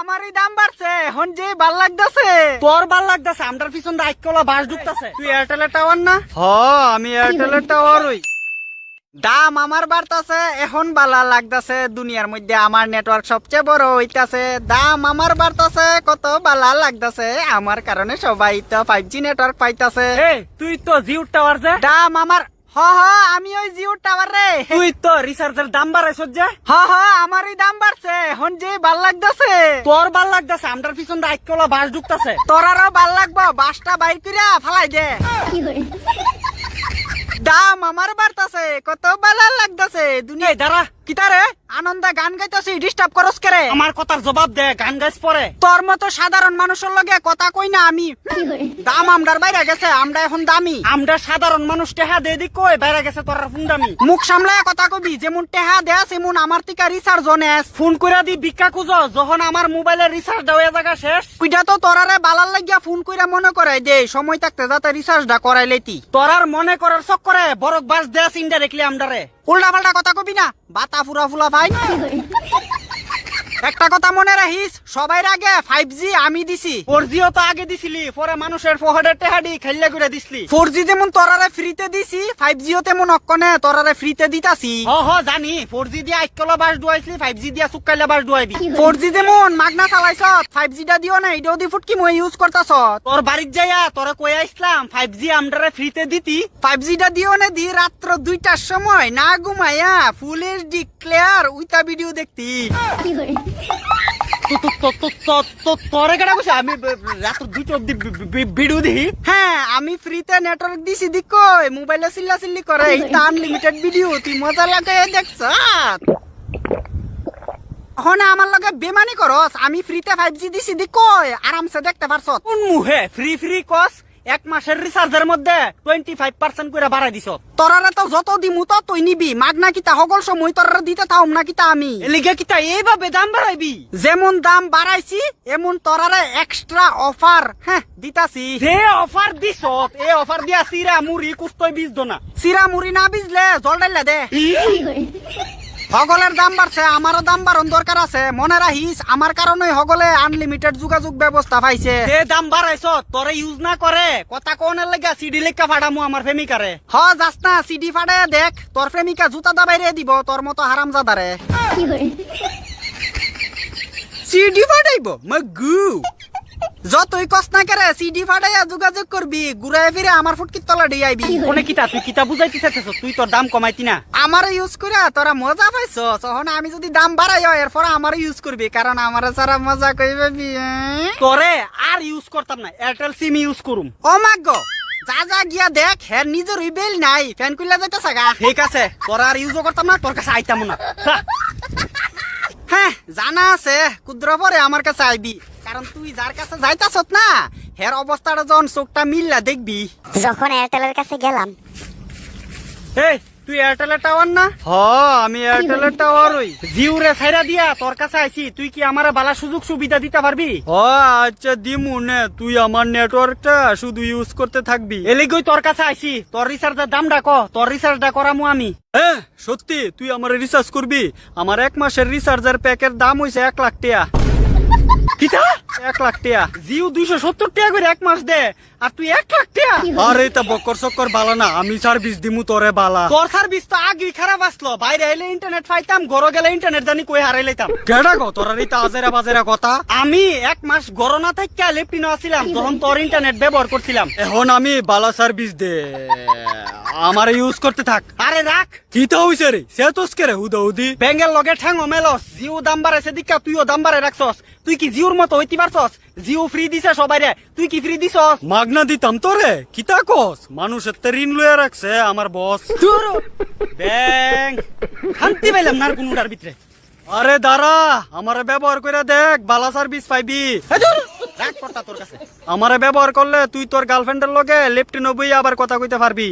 আমারই দাম বাড়ছে এখন যে ভাল লাগতেছে। তোর ভাল লাগতেছে, আমরার পিছন রাইকলা বাস ঢুকতেছে। তুই এয়ারটেলের টাওয়ার না? আমি এয়ারটেলের টাওয়ার ওই। দাম আমার বাড়তাছে এখন বালা লাগতাছে, দুনিয়ার মধ্যে আমার নেটওয়ার্ক সবচেয়ে বড় হইতাছে। দাম আমার বাড়তাছে কত বালা লাগতাছে, আমার কারণে সবাই তো 5G নেটওয়ার্ক পাইতাছে। তুই তো জিও টাওয়ার যে দাম আমার আমি ওই জিও টাওয়ার রে। তুই তো রিচার্জের দাম বাড়াইছ যে আমারই দাম বাড়ছে এখন যে ভাল লাগতাছে। তোর ভাল লাগতেছে, আমরার পিছন রাইকলা বাস ঢুকতেছে। তোর আরো ভাল লাগবো, বাসটা বাইর কইরা ফালাই দে। দাম আমার বাড়তাছে কত বালা লাগতাছে দুনিয়া। দাঁড়া, কিতারে আনন্দে গান গাইতাছি, ডিস্টার্ব করস করে? আমার কথার জবাব দে, গান গাইছ পরে। তোর মতো সাধারণ মানুষের লগে কথা কই না আমি। দাম আমরার বাইরে গেছে, আমরা এখন দামি। আমরা সাধারণ মানুষ টেহা দে দি কই বাইরে গেছে তোর ফোন দামি। মুখ সামলায় কথা কবি, যেমন টেহা দেয়া সেমন আমার টিকা রিচার্জ নেস। ফোন কইরা দি ভিক্ষা খুঁজ, যখন আমার মোবাইলের রিচার্জ দেওয়া জায়গা শেষ। ওইটা তো তোরারে বালার লাগিয়া ফোন কইরা মনে করাই দে, সময় থাকতে যাতে রিচার্জটা করাই লেতি। তোরার মনে করার চক্করে বরক বাস দেস ইনডাইরেক্টলি আমরারে। উল্টা পাল্টা কথা কবি না, বাতা ফুরা ফুলা ভাই। একটা কথা মনে রাখিস, সবাই আগে 5G আমি দিছি। 4G তো আগে দিছিলি, পরে মানুষের ফহডের টেহাডি খাইলা করে দিছলি। 4G যেমন তোরারে ফ্রিতে দিছি, 5G ও তেমন অক্ষণে তোরারে ফ্রিতে দিতাছি। জানি 4G দিয়া আইকলা বাস ডুয়াইছলি, 5G দিয়া সুক্কাইলা বাস ডুয়াইবি। 4G যেমন মাগনা চালাইছ, 5G টা দিও না, এটাও দি ফুটকি মই ইউজ করতাছ। তোর বাড়ির যাইয়া তোরা কই আইছলাম 5G আমরারে ফ্রিতে দিতি। 5G টা দিও না দি রাত্র 2টার সময় না ঘুমাইয়া ফুল এইচডি ক্লিয়ার উইতা ভিডিও দেখতি। তোরে কেডা কইছে আমি রাত 2টা অবধি ভিডিও দেখি? হ্যাঁ, আমি ফ্রিতে নেটওয়ার্ক দিছি দি কই মোবাইলে চিল্লা চিল্লি করে, এইটা আনলিমিটেড ভিডিও তুই মজা লাগে দেখছ। এখন আমার লগে বেমানি করস, আমি ফ্রিতে 5G দিছি দি কই আরামসে দেখতে পারছ। কোন মুহে ফ্রি ফ্রি কস? এক মাসের রিচার্জের মধ্যে 25% করে বাড়াই দিছ। তোরারে তো যত দিমু তো তুই নিবি, মাগনা কিতা সকল সময় তোরারে দিতে থাম না কিতা আমি। এলিগা কিতা এইভাবে দাম বাড়াইবি? যেমন দাম বাড়াইছি এমন তোরারে এক্সট্রা অফার দিতাছি। যে অফার দিছ এ অফার দিয়া সিরা মুড়ি কুস্তই বীজ দো না। সিরা মুড়ি না বিজলে জল ডাইলা দে। হগলের দাম বাড়ছে, আমারও দাম বাড়ন দরকার আছে। মনে রাখিস আমার কারণে হগলে আনলিমিটেড যোগাযোগ ব্যবস্থা পাইছে। যে দাম বাড়াইছ তোরে ইউজ না করে কথা কোনের লাগা সিডি লেখা ফাড়ামু আমার প্রেমিকারে। যাস না, সিডি ফাড়ে দেখ, তোর প্রেমিকা জুতা দাবাইরে দিব তোর মতো হারামজাদারে। সিডি ফাটাইব মাগু, যতই কষ্ট না করে সিডি ফাটাইয়া যোগাযোগ করবি, ঘুরাই ফিরে আমার ফুটকির তলা দিয়ে আইবি। কোনে কিতা তুই কিতা বুঝাইতে চাইতেছ? তুই তোর দাম কমাইতি না। আমার ইউজ করে তোরা মজা পাইছ, তখন আমি যদি দাম বাড়াই এরপর আমার ইউজ করবি, কারণ আমার সারা মজা কইবি। তোরে আর ইউজ করতাম না, এয়ারটেল সিম ইউজ করুম। ও মাগ যা যা গিয়া দেখ, হের নিজের বেল নাই, ফ্যান কুইলা যাইতেছে গা। ঠিক আছে, তোরা আর ইউজও করতাম না, তোর কাছে আইতাম না। হ্যাঁ জানা আছে, ক্ষুদ্র পরে আমার কাছে আইবি, কারণ তুই যার কাছে যাইতাছ না হের অবস্থাটা যখন চোখটা মিললা দেখবি। যখন এয়ারটেলের কাছে গেলাম, এই তুই এয়ারটেলের টাওয়ার না? আমি এয়ারটেলের টাওয়ার ওই। জিও রে ছাইরা দিয়া তোর কাছে আইছি, তুই কি আমার বালা সুযোগ সুবিধা দিতে পারবি? আচ্ছা দিমু নে, তুই আমার নেটওয়ার্কটা শুধু ইউজ করতে থাকবি। এলিগই তোর কাছে আইছি, তোর রিচার্জের দামটা ক, তোর রিচার্জটা করামু আমি। হ্যাঁ সত্যি তুই আমার রিচার্জ করবি? আমার 1 মাসের রিচার্জের প্যাকের দাম হইছে 1 লাখ টাকা। কিতা 1 লাখ টাকা? জিও 270 টাকা করে 1 মাস দে, আর তুই 1 লাখ টাকা? আরে তা বকর চক্কর বালা না, আমি সার্ভিস দিমু তোরে বালা। তোর সার্ভিস তো আগেই খারাপ আসলো, বাইরে এলে ইন্টারনেট পাইতাম, ঘরে গেলে ইন্টারনেট জানি কই হারাই লাইতাম। কেডা গো তোর এই আজেরা বাজেরা কথা? আমি 1 মাস গরনা থেকে লেপটিনো আছিলাম যখন তোর ইন্টারনেট ব্যবহার করছিলাম। এখন আমি বালা সার্ভিস দে, আমার ইউজ করতে থাক। আরে রাখ, কিতা হইছে রে? সে তোস করে হুদাহুদি ব্যাঙ্গের লগে ঠ্যাঙ্গো মেলস, জিও দাম বাড়াইছে দিকা তুইও দাম বাড়াই রাখছস। তুই কি জিওর মতো হইতে পারছস? জিও ফ্রি দিছে সবাই রে, তুই কি ফ্রি দিছস? মাগনা দিতাম তোরে, কিতা কস? মানুষের তে ঋণ লইয়া রাখছে আমার বস। ব্যাং শান্তি পাইলাম না কোনটার ভিতরে। আরে দাঁড়া, আমারে ব্যবহার করে দেখ, বালা সার্ভিস পাইবি। রাখ করতা তোর কাছে। আমারে ব্যবহার করলে তুই তোর গার্লফ্রেন্ডের লগে লেফটিনো বই আবার কথা কইতে পারবি।